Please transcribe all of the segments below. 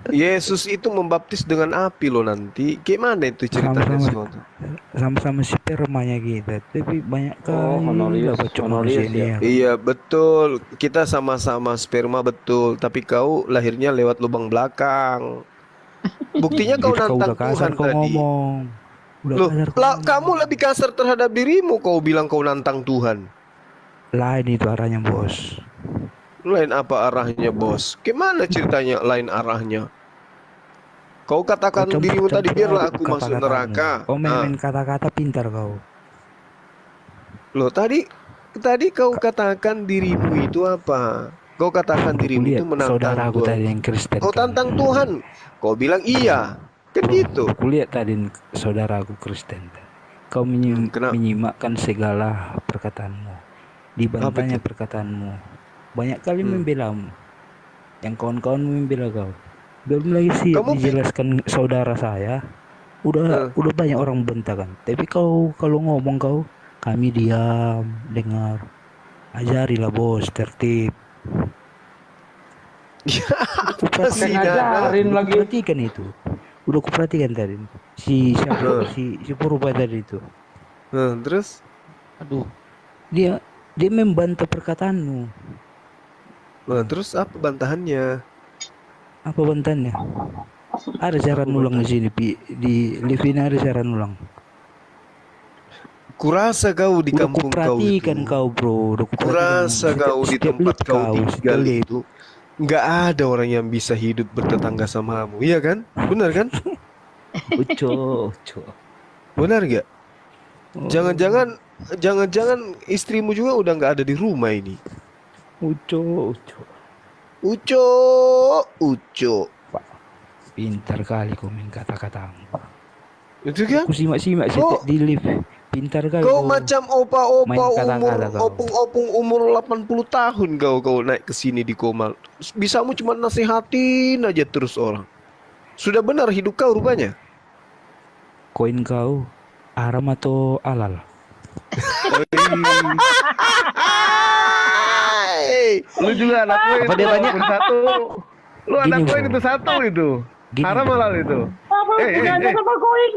Yesus itu membaptis dengan api loh nanti. Gimana itu ceritanya Sama-sama semua tuh? sama-sama spermanya kita, tapi banyak Oh, kali lah Honorius, bacok manusia Honorius ini ya. ya. Iya betul. Kita sama-sama sperma betul. Tapi kau lahirnya lewat lubang belakang. Buktinya kau Itu kau nantang udah kasar Tuhan kau tadi. ngomong. Udah Loh, kasar kau kamu ngomong. lebih kasar terhadap dirimu. Kau bilang kau nantang Tuhan. Lain itu arahnya bos. Lain apa arahnya, bos? Gimana ceritanya lain arahnya? Kau Kau katakan dirimu tadi, campur biarlah aduk aku masuk kata-katamu. neraka. Kau Ah, main-main kata-kata pintar kau. loh tadi kau katakan dirimu itu apa? Kau katakan Bro, dirimu itu kulihat menantang saudaraku Tuhan. tadi yang Kristen Kau kan. tantang Tuhan. Kau bilang iya. Kan gitu. Bro, kulihat tadi saudaraku Kristen. Kau Kenapa? menyimakkan segala perkataanmu. Apa itu? Dibantahnya perkataanmu. Banyak kali Hmm. membelamu. Yang kawan-kawan membela kau. Belum lagi sih Kamu dijelaskan saudara saya. eh, Udah banyak orang bentak kan. Tapi kau kalau ngomong kau, kami diam, dengar. Ajarilah bos, tertib. Udah apa sih Nana? ngajarin udah lagi. kuperhatikan itu. Udah kuperhatikan tadi. Si siapa? Eh, Si Purba tadi itu. terus? Aduh, dia membantah perkataanmu. Terus apa bantahannya? Apa bantahannya? Ada saran Apa ulang di bantahan? sini, di live ini ada saran ulang. Kurasa kau di Udah kampung kau kuperhatikan itu. kau bro, udah kuperhatikan Kurasa kau di setiap tempat live kau kau, tinggal setiap live. itu. Nggak ada orang yang bisa hidup bertetangga samamu, iya kan? Benar kan? Uco. Benar nggak? Oh, Jangan-jangan istrimu juga udah nggak ada di rumah ini. Uco. Uco, Uco. Pak, pintar kali kau main kata-katamu. Itu kan? Aku simak-simak Kau, setiap di live. Pintar kali kau kau macam main opa-opa kata-kata kau. opung-opung umur 80 tahun kau naik ke sini di Komal. Bisamu cuma nasihatin aja terus orang. Sudah benar hidup kau rupanya. Koin kau haram atau halal? Hai. Lu juga anak koin. Apa dia tanya? Satu. Lu Gini, anak koin bro. itu satu itu. Gini, Haram bro. halal itu. Sama koin.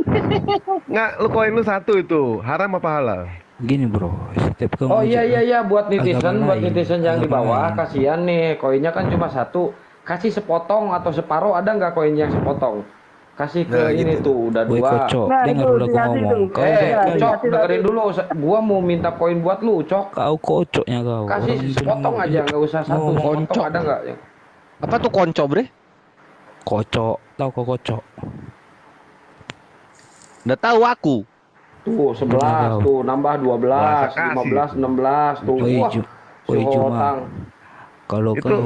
Nggak, lu koin lu satu itu. Haram apa halal? Gini bro, setiap kau Oh iya buat agama netizen lain, yang di agama bawah lain. kasihan nih, koinnya kan cuma satu. Kasih sepotong atau separuh, ada nggak koin yang sepotong? Kasih ke Nah, ini gitu. tuh udah Woi dua. kocok, Nah, dengar itu, dulu aku dikasih ngomong. tuh. Kau Iya, Cok, dikasih dengerin tadi. dulu. Gua mau minta koin buat lu, Cok. kau kocoknya kau. Kasih Orang sepotong bilang aja, nggak usah satu. ngomong Sepotong Koncok. ada nggak? Apa tuh konco, Bre? kocok, tahu kau kocok? Udah tahu aku. Tuh 11, Tahu. tuh nambah 12, Bahasa kasih. 15, 16, tuh. Woi Wah, Woi si Juma, Hotang. kalau Itu kau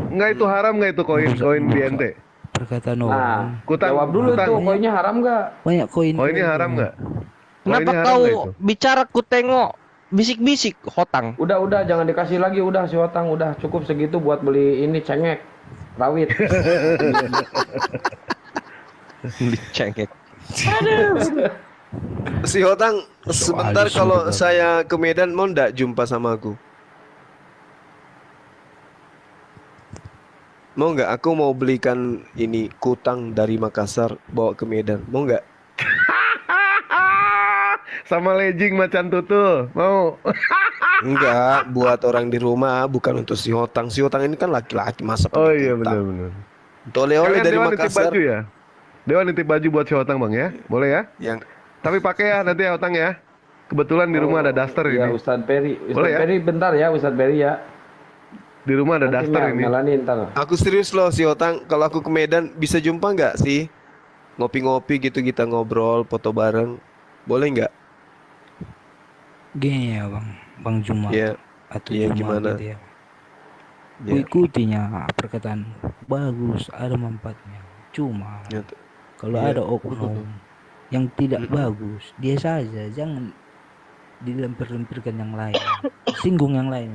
nggak itu haram nggak itu koin di ente? perkataan Nah, orang, Kutang- jawab dulu kutang. tuh, koinnya haram nggak? banyak koin. Koinnya haram nggak? Kenapa Koinnya haram kau nggak itu? bicara ku tengok bisik-bisik, Hotang? Udah, jangan dikasih lagi, udah si Hotang, udah cukup segitu buat beli ini cengek, rawit. Dicengek. Si Hotang, sebentar Soalnya kalau sudah. saya ke Medan mau ndak jumpa sama aku? Mau nggak? Aku mau belikan ini kutang dari Makassar bawa ke Medan. Mau nggak? Sama legging macan tutul. Mau? Enggak, buat orang di rumah, bukan untuk si Hotang. Si Hotang ini kan laki-laki, masa Oh pakai iya kutang? benar-benar. Untuk oleh-oleh Kalian dari Dewa nitip Makassar. baju ya? Dewa nitip baju buat si Hotang bang ya? Boleh ya? Yang Tapi pakai ya nanti ya Hotang ya. Kebetulan di rumah ada daster Iya, ini. Ustadz Peri. Boleh Ustadz ya? Peri bentar ya, Ustadz Peri ya. Di rumah ada Nanti daster ini. Melani ntar. aku serius loh si Hotang. Kalau aku ke Medan bisa jumpa nggak sih? Ngopi-ngopi gitu kita ngobrol, foto bareng. Boleh nggak? Gini ya bang Juma Iya. atau Iya, Juma gimana? gitu ya. Ya. Ku ikutinya perkataan bagus, ada manfaatnya. Cuma Ya, kalau Iya. ada oknum yang tidak bagus, dia saja, jangan dilempar-lemparkan yang lain, singgung yang lain.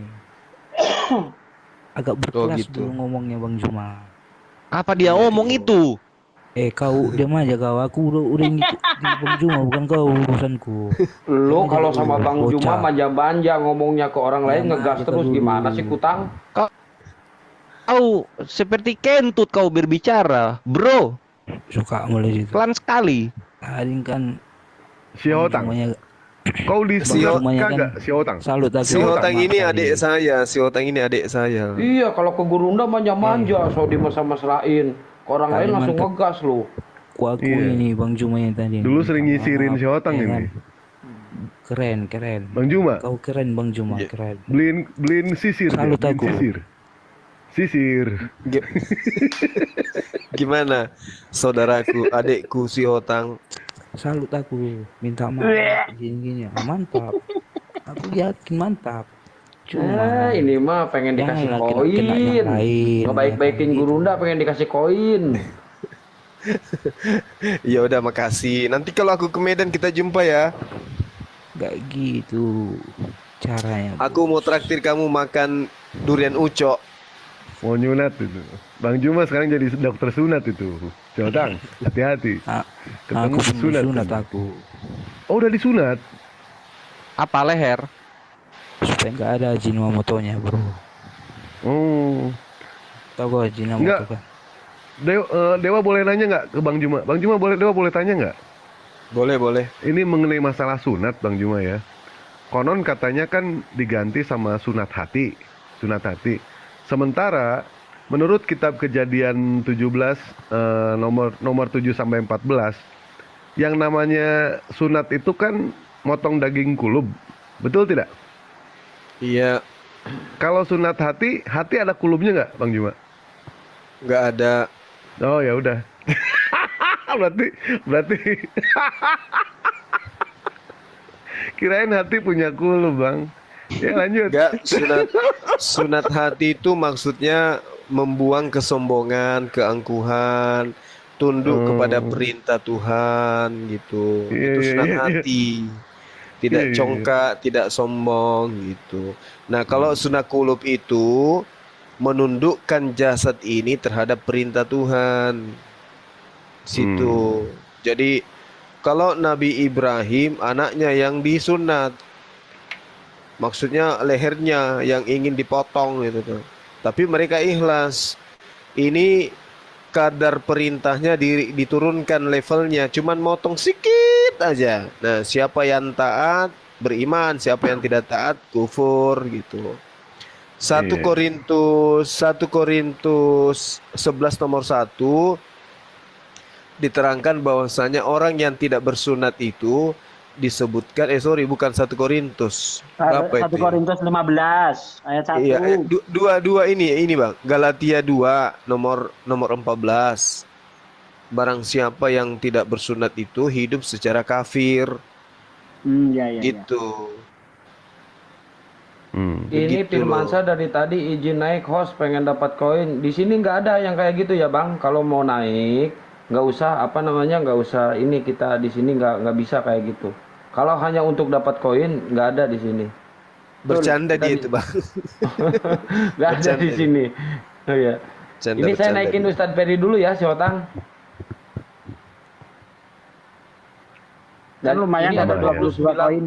Agak berkelas gitu. dulu ngomongnya Bang Juma. Apa dia ngomong itu? Kau diam aja kau, aku udah ngikut di Bang Juma, bukan kau urusanku. Lu kalau sama Bang Bocah. Juma manja-manja ngomongnya ke orang lain Diam ngegas aja terus dulu. gimana sih Kutang? Kau seperti kentut kau berbicara, bro. Suka mulai situ. Pelan sekali. Tadi kan Si Hotang. Jumanya Kau disunat Jumanya kan kagak si Hotang? salut aku. Si Hotang ini Tadi. adik saya, si Hotang ini adik saya. Iya, kalau ke Gurunda manja-manja, so dimasah-masahin. Ke orang Tadi lain langsung mantap. ngegas lu. Ku aku Iya. ini Bang Juma yang tadi. Dulu sering Minta nyisirin maaf, si Hotang ya ini. kan? Keren, keren. Bang Juma, Kau keren Bang Juma, Iya. keren. beliin sisir, Salut beliin aku. sisir. Sisir. Gi- Gimana, saudaraku, adikku si Hotang? Salut aku. Minta maaf gini-gini. Mantap. Aku yakin mantap. Cuma Ini mah pengen dikasih janganlah kena yang koin. lain. Ngebaik-baikin Gitu. Gurunda pengen dikasih koin. Ya udah, makasih. Nanti kalau aku ke Medan kita jumpa ya. Gak gitu caranya. Aku mau traktir kamu makan durian ucok. Mau nyunat itu. Bang Juma sekarang jadi dokter sunat itu. Si Hotang, hati-hati. Ketemu Aku pun sunat. sunat aku. Oh, udah disunat. Apa leher? Supaya nggak ada Ajinomotonya bro. Oh. Tahu gak Ajinomoto Nggak. kan? Dewa boleh nanya nggak ke Bang Juma? Bang Juma Dewa boleh tanya nggak? Boleh, boleh. Ini mengenai masalah sunat Bang Juma ya. Konon katanya kan diganti sama sunat hati. Sunat hati. Sementara menurut kitab Kejadian 17 nomor 7 sampai 14 yang namanya sunat itu kan motong daging kulub. Betul tidak? Iya, Kalau sunat hati ada kulubnya nggak Bang Juma? nggak ada. Oh ya udah. berarti kirain hati punya kulub Bang. Ya lanjut. Nggak, sunat hati itu maksudnya membuang kesombongan, keangkuhan, tunduk kepada perintah Tuhan gitu. Iya, Itu iya, sunat iya, iya. hati. Tidak Iya, iya, congkak, tidak sombong gitu. Nah, kalau sunat kulub itu menundukkan jasad ini terhadap perintah Tuhan. Situ. Jadi kalau Nabi Ibrahim anaknya yang disunat, maksudnya lehernya yang ingin dipotong gitu tuh. Tapi mereka ikhlas. Ini kadar perintahnya diturunkan levelnya, cuman motong sedikit aja. Nah, siapa yang taat beriman, siapa yang tidak taat kufur gitu. 1 Iya. Korintus 11 nomor 1 diterangkan bahwasanya orang yang tidak bersunat itu disebutkan bukan 1 Korintus. Berapa 1 itu? Ya? Korintus 15 ayat 1. Iya, dua ini Bang. Galatia 2 nomor 14. Barang siapa yang tidak bersunat itu hidup secara kafir. Ya, ya, ya. Gitu. Ini Begitu Firmansa loh. dari tadi izin naik host pengen dapat koin. Di sini nggak ada yang kayak gitu ya Bang. Kalau mau naik nggak usah nggak usah ini kita di sini nggak bisa kayak gitu. Kalau hanya untuk dapat koin nggak ada di sini. Bercanda kita dia di- itu Bang. Nggak ada Bercanda di dia. sini. Oh ya. Bercanda, Ini saya bercanda naikin dia. Ustadz Ferry dulu ya si Otang. Dan lumayan ini ada ada 22 koin.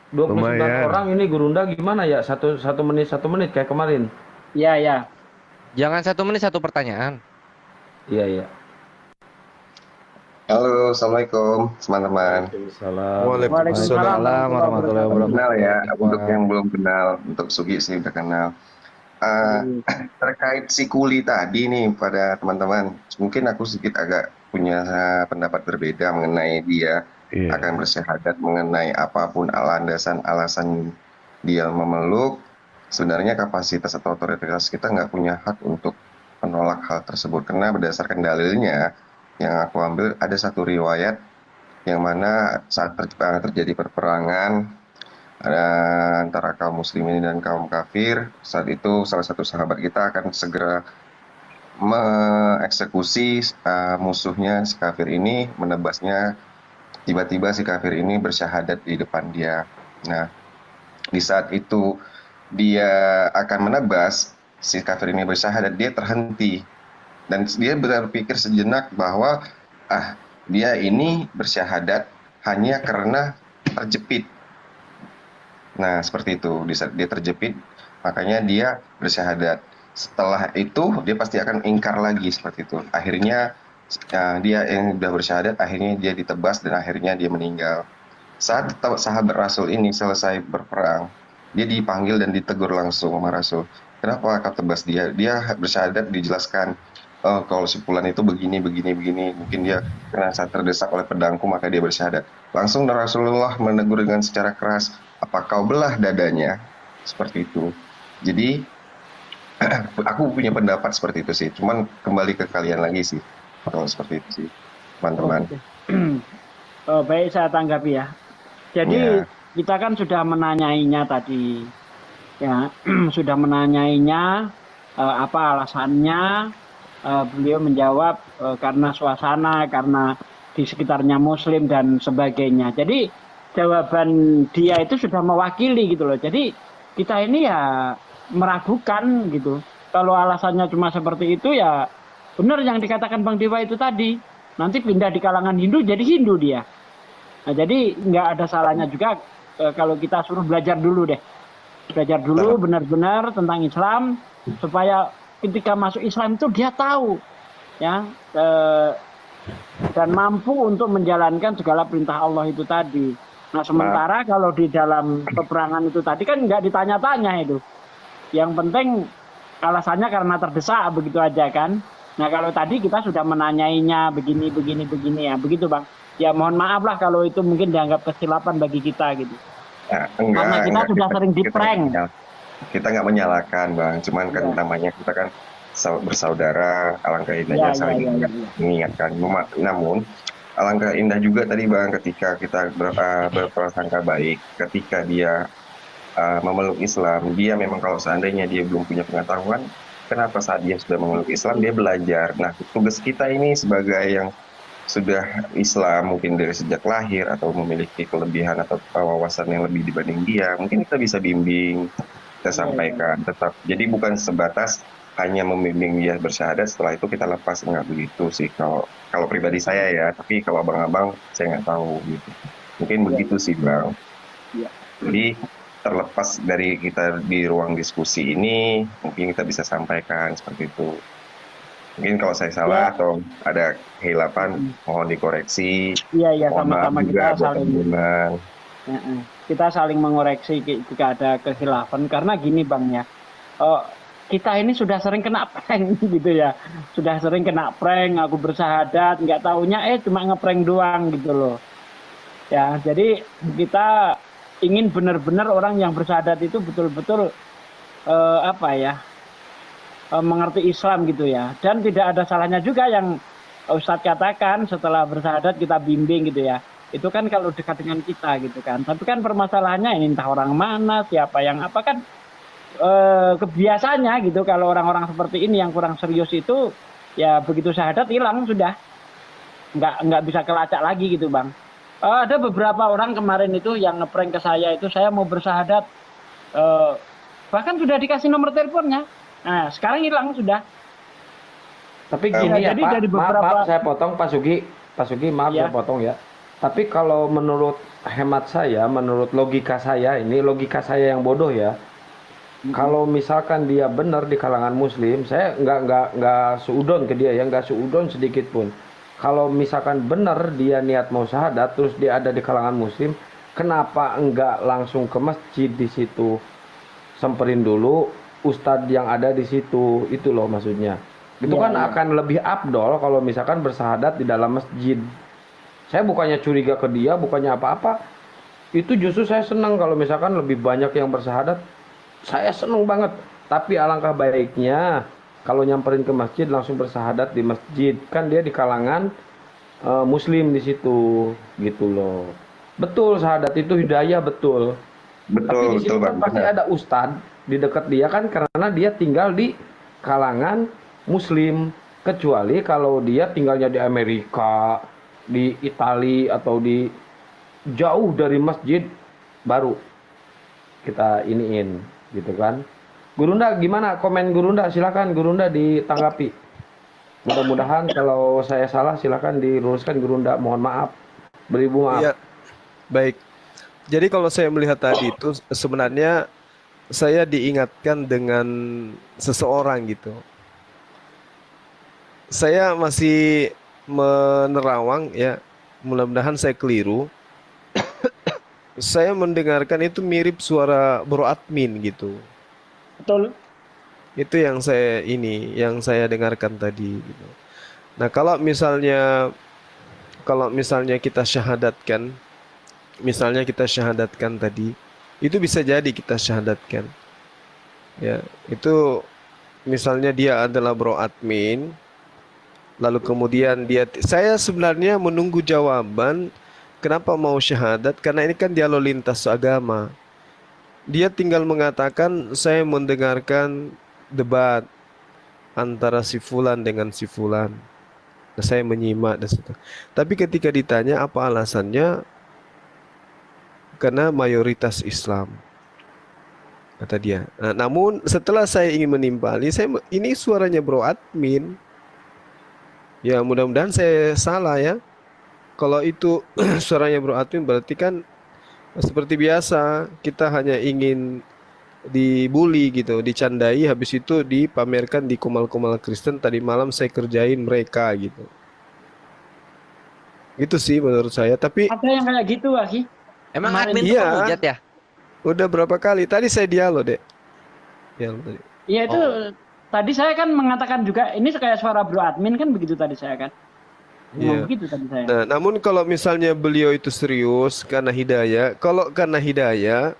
29 Lumayan. orang ini Gurunda gimana ya? Satu menit kayak kemarin. Ya, ya. Jangan 1 menit 1 pertanyaan. Iya iya. Halo, Assalamualaikum teman-teman. Waalaikumsalam. Waalaikumsalam. Warahmatullahi wabarakatuh. Kenal ya, untuk yang belum kenal, untuk Sugi sih udah kenal. Terkait si kuli tadi nih pada teman-teman, mungkin aku sedikit agak punya pendapat berbeda mengenai dia Iya. akan bersyahadat mengenai apapun landasan alasan dia memeluk. Sebenarnya kapasitas atau otoritas kita nggak punya hak untuk menolak hal tersebut karena berdasarkan dalilnya yang aku ambil ada satu riwayat yang mana saat terjadi perperangan antara kaum muslimin dan kaum kafir, saat itu salah satu sahabat kita akan segera mengeksekusi musuhnya si kafir ini, menebasnya. Tiba-tiba si kafir ini bersyahadat di depan dia. Nah, di saat itu dia akan menebas, si kafir ini bersyahadat, dia terhenti. Dan dia berpikir sejenak bahwa dia ini bersyahadat hanya karena terjepit. Nah, seperti itu. Di saat dia terjepit, makanya dia bersyahadat. Setelah itu dia pasti akan ingkar lagi seperti itu. Akhirnya dia yang sudah bersyahadat, akhirnya dia ditebas dan akhirnya dia meninggal. Saat sahabat Rasul ini selesai berperang, dia dipanggil dan ditegur langsung sama Rasul. Kenapa kau tebas dia? Dia bersyahadat, dijelaskan, oh, kalau si Fulan itu begini, begini, begini. Mungkin dia karena saat terdesak oleh pedangku maka dia bersyahadat. Langsung Rasulullah menegur dengan secara keras, apa kau belah dadanya? Seperti itu. Jadi aku punya pendapat seperti itu sih. Cuman kembali ke kalian lagi sih. Kalau seperti itu sih, teman-teman. Oke. Baik, saya tanggapi ya. Jadi Ya. kita kan sudah menanyainya tadi, ya, sudah menanyainya apa alasannya. Beliau menjawab karena suasana, karena di sekitarnya Muslim dan sebagainya. Jadi jawaban dia itu sudah mewakili gitu loh. Jadi kita ini ya meragukan gitu. Kalau alasannya cuma seperti itu ya benar yang dikatakan Bang Dewa itu tadi. Nanti pindah di kalangan Hindu jadi Hindu dia. Nah, jadi nggak ada salahnya juga kalau kita suruh belajar dulu deh. Belajar dulu benar-benar tentang Islam supaya ketika masuk Islam itu dia tahu ya dan mampu untuk menjalankan segala perintah Allah itu tadi. Nah, sementara kalau di dalam peperangan itu tadi kan nggak ditanya-tanya itu. Yang penting alasannya karena terdesak begitu aja kan. Nah, kalau tadi kita sudah menanyainya begini ya, begitu Bang. Ya mohon maaf lah kalau itu mungkin dianggap kesilapan bagi kita gitu. Karena kita sudah sering di-prank. Kita nggak menyalahkan, Bang. Cuman kan namanya kita kan bersaudara, alangkah indahnya saling mengingatkan. Namun alangkah indah juga tadi, Bang, ketika kita berprasangka baik, ketika dia memeluk Islam, dia memang kalau seandainya dia belum punya pengetahuan, kenapa saat dia sudah memeluk Islam dia belajar. Nah, tugas kita ini sebagai yang sudah Islam mungkin dari sejak lahir atau memiliki kelebihan atau wawasan yang lebih dibanding dia, mungkin kita bisa bimbing, kita sampaikan tetap. Jadi bukan sebatas hanya membimbing dia bersyahadat, setelah itu kita lepas, nggak begitu sih kalau pribadi saya ya. Tapi kalau abang-abang saya nggak tahu gitu. Mungkin begitu sih, Bang. Jadi terlepas dari kita di ruang diskusi ini, mungkin kita bisa sampaikan seperti itu. Mungkin kalau saya salah atau ada kehilapan, mohon dikoreksi. Iya, sama-sama kita saling mengoreksi jika ada kekhilafan. Karena gini Bang ya, kita ini sudah sering kena prank gitu ya. Sudah sering kena prank, aku bersyahadat, nggak taunya cuma ngeprank doang gitu loh. Ya, jadi kita ingin benar-benar orang yang bersyahadat itu betul-betul mengerti Islam gitu ya. Dan tidak ada salahnya juga yang Ustadz katakan setelah bersyahadat kita bimbing gitu ya. Itu kan kalau dekat dengan kita gitu kan. Tapi kan permasalahannya ini entah orang mana, siapa yang apa kan kebiasaannya gitu. Kalau orang-orang seperti ini yang kurang serius itu ya begitu syahadat hilang sudah. Nggak bisa kelacak lagi gitu Bang. Ada beberapa orang kemarin itu yang ngeprank ke saya itu, saya mau bersyahadat. Bahkan sudah dikasih nomor teleponnya. Nah, sekarang hilang sudah. Tapi gini ya jadi Pak, dari beberapa... maaf saya potong Pak Sugi maaf Ya. saya potong ya. Tapi kalau menurut hemat saya, menurut logika saya, ini logika saya yang bodoh ya. Kalau misalkan dia benar di kalangan Muslim, saya nggak seudon ke dia ya, nggak seudon sedikit pun. Kalau misalkan benar dia niat mau syahadat, terus dia ada di kalangan Muslim, kenapa enggak langsung ke masjid di situ, semperin dulu ustadz yang ada di situ, itu loh maksudnya. Itu kan akan lebih afdol kalau misalkan bersyahadat di dalam masjid. Saya bukannya curiga ke dia, bukannya apa-apa. Itu justru saya senang kalau misalkan lebih banyak yang bersyahadat. Saya senang banget. Tapi alangkah baiknya kalau nyamperin ke masjid langsung bersyahadat di masjid. Kan dia di kalangan Muslim di situ, gitu loh. Betul, syahadat itu hidayah, betul. Tapi di situ kan pasti ada ustadz di dekat dia kan, karena dia tinggal di kalangan Muslim. Kecuali kalau dia tinggalnya di Amerika, di Italia atau di jauh dari masjid, baru kita iniin gitu kan. Gurunda gimana komen Gurunda? Silakan Gurunda ditanggapi. Mudah-mudahan kalau saya salah silakan diluruskan Gurunda. Mohon maaf, beribu maaf. Iya, baik. Jadi kalau saya melihat tadi itu sebenarnya saya diingatkan dengan seseorang gitu. Saya masih menerawang ya, mudah-mudahan saya keliru. Saya mendengarkan itu mirip suara Bro Admin gitu. Betul. Itu yang saya dengarkan tadi gitu. Nah, kalau misalnya kita syahadatkan tadi, itu bisa jadi kita syahadatkan. Ya, itu misalnya dia adalah Bro Admin, lalu kemudian saya sebenarnya menunggu jawaban kenapa mau syahadat, karena ini kan dialog lintas agama. Dia tinggal mengatakan saya mendengarkan debat antara si fulan dengan si fulan. Nah, saya menyimak dan seterusnya. Tapi ketika ditanya apa alasannya, karena mayoritas Islam, kata dia. Nah, namun setelah saya ingin menimpali, ini suaranya Bro Admin. Ya, mudah-mudahan saya salah ya. Kalau itu suaranya Bro Admin, berarti kan seperti biasa kita hanya ingin dibully gitu, dicandai, habis itu dipamerkan di kumal-kumal Kristen. Tadi malam saya kerjain mereka gitu. Itu sih menurut saya. Tapi Ada yang kayak gitu, Aki. Emang Kemarin admin tuh iya, penghujat ya? udah berapa kali? Tadi saya dialog deh. Dialog tadi. Iya itu Oh. tadi saya kan mengatakan juga ini kayak suara Bro Admin kan begitu tadi saya kan. Iya. Ngomong begitu tadi saya. Nah, namun kalau misalnya beliau itu serius karena hidayah, kalau karena hidayah,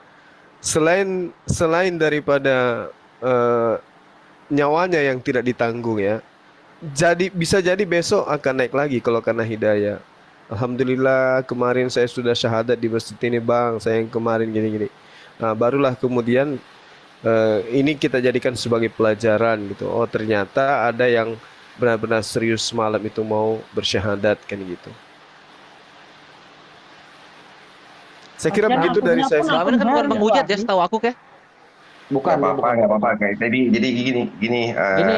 selain daripada eh, nyawanya yang tidak ditanggung ya, bisa jadi besok akan naik lagi kalau karena hidayah. Alhamdulillah kemarin saya sudah syahadat di masjid ini bang, saya yang kemarin gini-gini. Nah, barulah kemudian ini kita jadikan sebagai pelajaran gitu. Oh ternyata ada yang benar-benar serius malam itu mau bersyahadat kan gitu. Saya kira Lagian begitu dari akunnya saya. pun Selama ini kan bukan akun penghujat baru, ya, setahu aku kayak. Bukan, Nggak apa-apa kayak. Jadi gini. Ini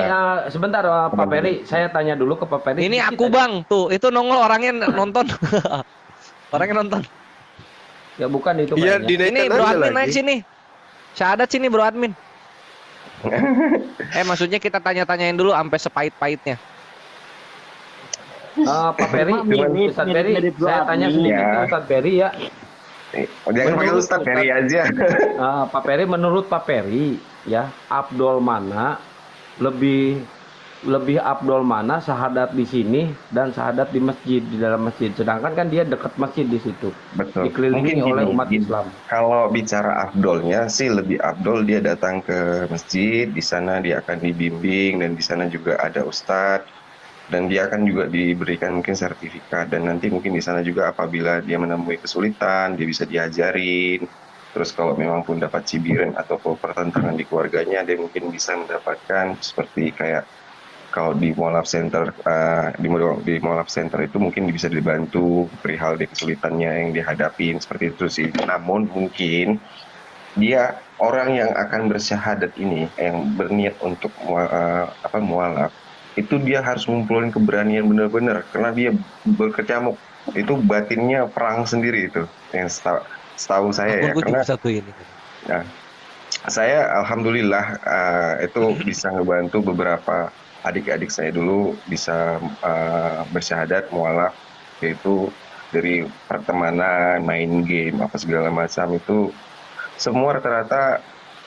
sebentar Pak Peri, saya tanya dulu ke Pak Peri. Ini Kita- aku bang, tuh itu nongol orangnya nonton. Orangnya nonton. Ya bukan itu Iya kayaknya. dinaikkan Ini Bro aja Admin lagi. naik sini. Syahadat sini Bro Admin. Maksudnya kita tanya-tanyain dulu sampai sepahit-pahitnya. Pak Peri, Mirip, Ustadz Peri, mirip Bro saya tanya Admin. sedikit Ya. ke Ustadz Peri ya. Jangan panggil Ustadz Ferry aja. Pak Peri, menurut Pak Peri ya, abdol mana lebih abdol mana syahadat di sini dan syahadat di masjid, di dalam masjid. Sedangkan kan dia dekat masjid di situ, Betul. dikelilingi Mungkin oleh gini, umat Islam. Kalau bicara afdolnya sih lebih afdol dia datang ke masjid, di sana dia akan dibimbing dan di sana juga ada ustadz dan dia akan juga diberikan mungkin sertifikat dan nanti mungkin di sana juga apabila dia menemui kesulitan dia bisa diajarin. Terus kalau memang pun dapat cibiran atau pertentangan di keluarganya dia mungkin bisa mendapatkan seperti kayak kalau di Moalaf Center di Moalaf Center itu mungkin bisa dibantu perihal di kesulitannya yang dihadapin seperti itu sih. Namun mungkin dia orang yang akan bersyahadat ini yang berniat untuk mualaf itu dia harus ngumpulin keberanian benar-benar karena dia berkecamuk itu batinnya perang sendiri itu yang setahu saya ya Akunku karena juga satu ini. nah, saya alhamdulillah itu bisa ngebantu beberapa adik-adik saya dulu bisa bersyahadat mualaf yaitu dari pertemanan, main game apa segala macam itu semua rata-rata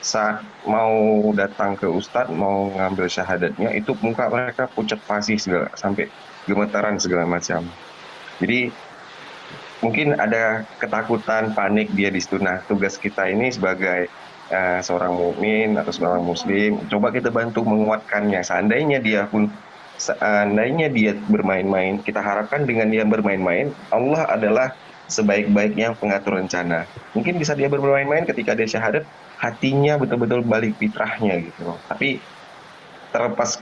saat mau datang ke ustadz mau ngambil syahadatnya itu muka mereka pucat pasi segala sampai gemetaran segala macam. Jadi mungkin ada ketakutan, panik dia di situ. Nah, tugas kita ini sebagai seorang mukmin atau seorang muslim, coba kita bantu menguatkannya. Seandainya dia bermain-main, kita harapkan dengan dia bermain-main, Allah adalah sebaik-baiknya pengatur rencana. Mungkin bisa dia bermain-main ketika dia syahadat, hatinya betul-betul balik fitrahnya gitu. Tapi terlepas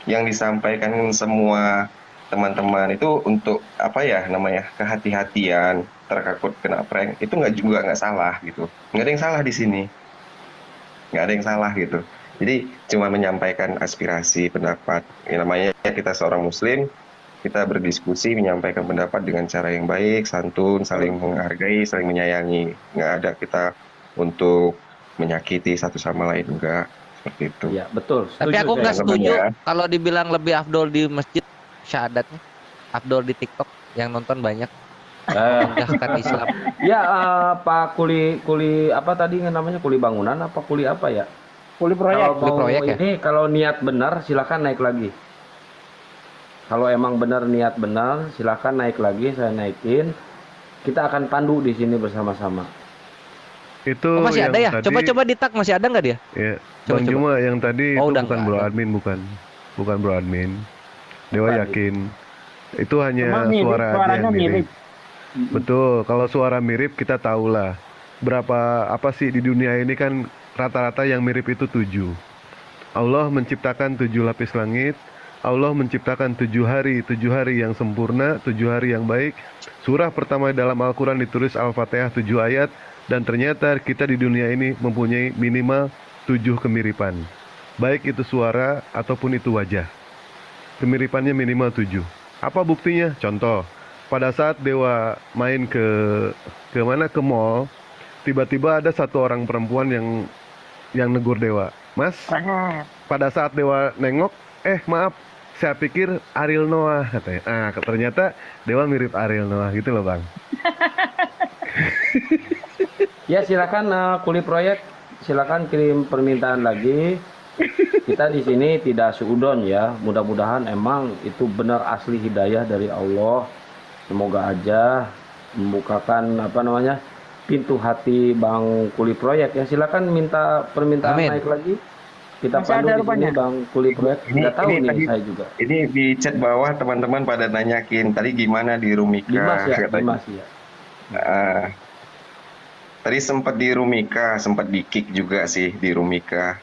yang disampaikan semua teman-teman itu untuk apa ya namanya kehati-hatian, tertakut kena prank itu nggak salah gitu. Nggak ada yang salah di sini, nggak ada yang salah gitu. Jadi cuma menyampaikan aspirasi pendapat. Ya, namanya kita seorang muslim, kita berdiskusi menyampaikan pendapat dengan cara yang baik, santun, saling menghargai, saling menyayangi. Nggak ada kita untuk menyakiti satu sama lain, enggak seperti itu. Iya, betul. Tapi Setuju aku saya. nggak setuju Ya. kalau dibilang lebih afdol di masjid syahadatnya, afdol di TikTok yang nonton banyak, mengindahkan Islam. Ya, Pak kuli apa tadi namanya, kuli bangunan apa kuli apa ya? Kuli proyek. Kalau Kuli mau proyek ya? ini, kalau niat benar silakan naik lagi. Kalau emang benar niat benar, silakan naik lagi, saya naikin. Kita akan pandu di sini bersama-sama. Itu Oh, masih yang ada ya? tadi, Coba-coba di tag masih ada nggak dia? ya, Coba, Bang coba. Juma yang tadi Oh, itu udah bukan nggak bro ada. admin, bukan bro admin. Dewa Bukan. yakin itu hanya Cuma mirip, suara aja suaranya yang mirip. mirip. Betul, kalau suara mirip kita tahulah berapa apa sih di dunia ini kan rata-rata yang mirip itu 7. Allah menciptakan 7 lapis langit. Allah menciptakan 7 hari yang sempurna, 7 hari yang baik. Surah pertama dalam Al-Quran ditulis Al-Fatihah 7 ayat. Dan ternyata kita di dunia ini mempunyai minimal 7 kemiripan. Baik itu suara ataupun itu wajah. Kemiripannya minimal 7. Apa buktinya? Contoh, pada saat Dewa main ke mana, ke mall, tiba-tiba ada satu orang perempuan yang negur Dewa. Mas, pada saat Dewa nengok, maaf, saya pikir Ariel Noah katanya. Ah, ternyata Dewa mirip Ariel Noah gitu loh, Bang. Ya, silakan kuli proyek, silakan kirim permintaan lagi. Kita di sini tidak seudon ya. Mudah-mudahan emang itu benar asli hidayah dari Allah. Semoga aja membukakan apa namanya, pintu hati Bang Kuli Proyek ya. Silakan minta permintaan Amin. naik lagi. Kita Masih pandu ada di sini rupanya. Bang Kuli Proyek. Ini- Nggak tahu ini nih tadi- saya juga. Ini di chat bawah teman-teman pada nanyakin tadi gimana di Rumika Dimas ya, katanya. Dimas ya. Nah, tadi sempat di Rumika, sempat di kick juga sih di Rumika.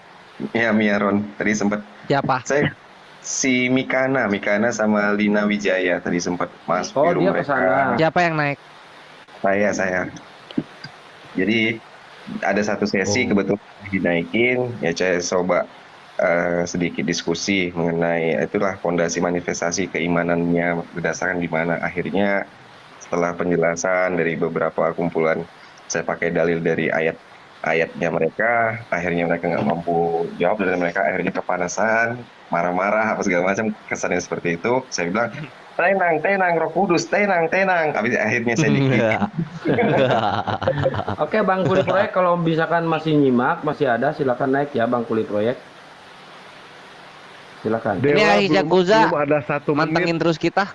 Ya Miaron, tadi sempat Siapa? saya si Mikana sama Lina Wijaya tadi sempat masuk Oh, di room dia ke mereka. sana. Siapa yang naik? Saya. Jadi ada satu sesi kebetulan dinaikin, ya saya coba sedikit diskusi mengenai itulah fondasi manifestasi keimanannya berdasarkan di mana. Akhirnya setelah penjelasan dari beberapa kumpulan, saya pakai dalil dari ayatnya mereka, akhirnya mereka nggak mampu jawab dan mereka akhirnya kepanasan, marah-marah apa segala macam, kesannya seperti itu. Saya bilang tenang Roh Kudus, tenang. Habis akhirnya saya dikit. Oke, Bang Kuli Proyek, kalau misalkan masih nyimak, masih ada, silakan naik ya Bang Kuli Proyek. Silakan. Ini Dewa Ai Yakuza belum ada 1 menit, Mantengin terus kita.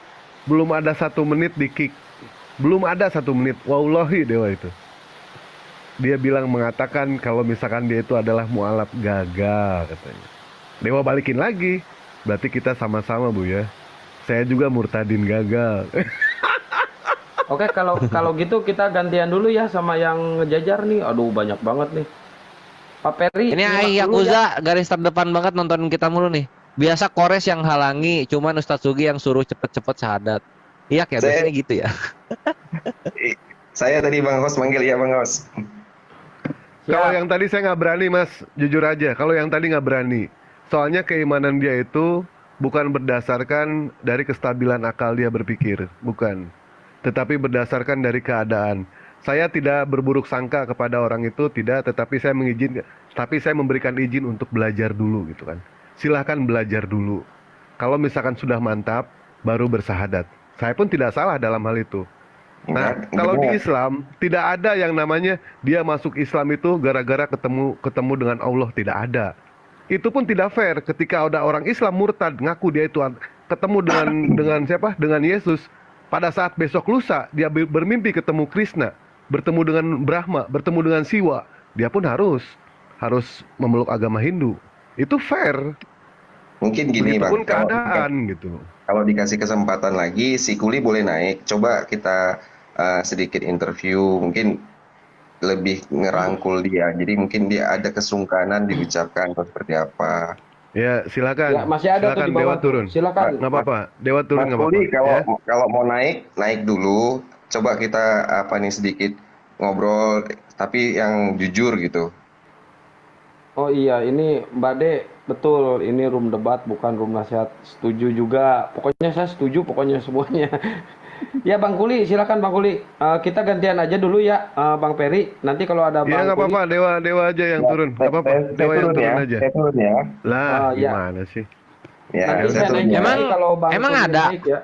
belum ada 1 menit di kick. Belum ada 1 menit. Wallahi Dewa itu. Dia mengatakan kalau misalkan dia itu adalah mualaf gagal katanya. Dewa balikin lagi. Berarti kita sama-sama Bu ya. Saya juga murtadin gagal. Oke, kalau gitu kita gantian dulu ya sama yang ngejajar nih. Aduh, banyak banget nih. Pak Peri, Ini nyimak Ai dulu ya. Yakuza garis terdepan banget nontonin kita mulu nih. Biasa Kores yang halangi, cuman Ustadz Sugi yang suruh cepet-cepet syahadat. Iya kayak Saya- biasanya gitu ya. Saya tadi Bang Hos manggil ya Bang Hos. Kalau yang tadi saya nggak berani Mas, jujur aja. Kalau yang tadi nggak berani. Soalnya keimanan dia itu bukan berdasarkan dari kestabilan akal dia berpikir, bukan. Tetapi berdasarkan dari keadaan. Saya tidak berburuk sangka kepada orang itu, tidak. Tetapi saya memberikan izin untuk belajar dulu gitu kan. Silahkan belajar dulu. Kalau misalkan sudah mantap, baru bersahadat. Saya pun tidak salah dalam hal itu. Nah, kalau di Islam tidak ada yang namanya dia masuk Islam itu gara-gara ketemu dengan Allah, tidak ada. Itu pun tidak fair ketika ada orang Islam murtad ngaku dia itu ketemu dengan siapa? Dengan Yesus. Pada saat besok lusa dia bermimpi ketemu Krishna, bertemu dengan Brahma, bertemu dengan Siwa, dia pun harus memeluk agama Hindu. Itu fair. Mungkin gini Begitupun Bang, keadaan gitu. kalau dikasih kesempatan lagi, si Kuli boleh naik. Coba kita sedikit interview, mungkin lebih ngerangkul dia. Jadi mungkin dia ada kesungkanan diucapkan atau seperti apa. Ya, silakan. Ya, masih ada tuh Silakan di bawah. Dewa turun. Silakan. Nggak apa-apa. Dewa turun Mas nggak apa-apa. Kuli ya. kalau mau naik dulu. Coba kita sedikit ngobrol, tapi yang jujur gitu. Oh iya, ini Mbak De, betul. Ini room debat, bukan room nasihat. Setuju juga. Pokoknya saya setuju, pokoknya semuanya. Ya Bang Kuli, silakan Bang Kuli. Kita gantian aja dulu ya, Bang Peri. Nanti kalau ada Ya Bang nggak Kuli, apa-apa, dewa aja yang turun, nggak apa-apa, dewa yang turun aja. Saya turun ya. Lah, ya. gimana sih? Ya, Nanti saya saya turun naik ya. lagi kalau Bang Emang Kuli ada? naik ya.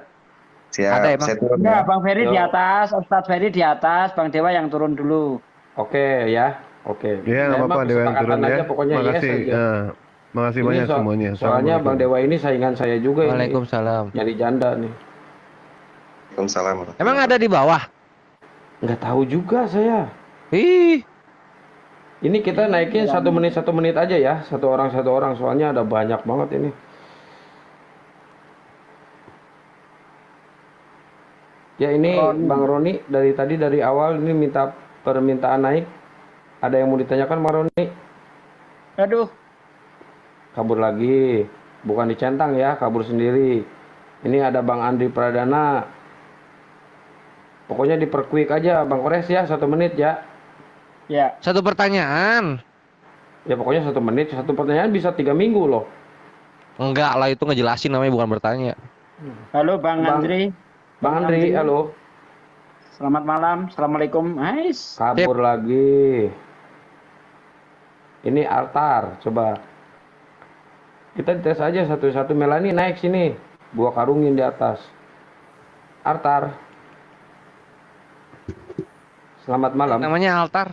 Siap, Ada emang? saya turun ya. Enggak, Bang Ferry di Yo. atas, Ustadz Ferry di atas, Bang Dewa yang turun dulu. Oke ya, oke. Ya nggak Saya apa-apa, mah dewa yang kesepakatan turun ya. aja, pokoknya yes Makasih, aja. makasih Ini banyak semuanya. soalnya Bang Assalamualaikum. Dewa ini saingan saya juga ini. Waalaikumsalam. Nyari janda nih. Waalaikumsalam. Emang ada di bawah? Nggak tahu juga saya. Ih, Ini kita naikin 1 menit aja ya, satu orang, soalnya ada banyak banget ini. Ya ini Bang Roni dari awal ini minta permintaan naik. Ada yang mau ditanyakan Bang Roni? Aduh, Kabur lagi, bukan dicentang ya, kabur sendiri. Ini ada Bang Andri Pradana. Pokoknya diperquick aja Bang Kores ya, 1 menit ya. ya. satu pertanyaan. Ya pokoknya 1 menit, satu pertanyaan bisa 3 minggu loh. Enggak lah, itu ngejelasin namanya, bukan bertanya. Halo Bang Bang- Andri. Bang Andri, halo. Selamat malam, Assalamualaikum. Ais. Kabur lagi. Ini altar, coba. Kita tes aja satu-satu. Melani naik sini. Gua karungin di atas. Altar. Selamat malam. Namanya altar.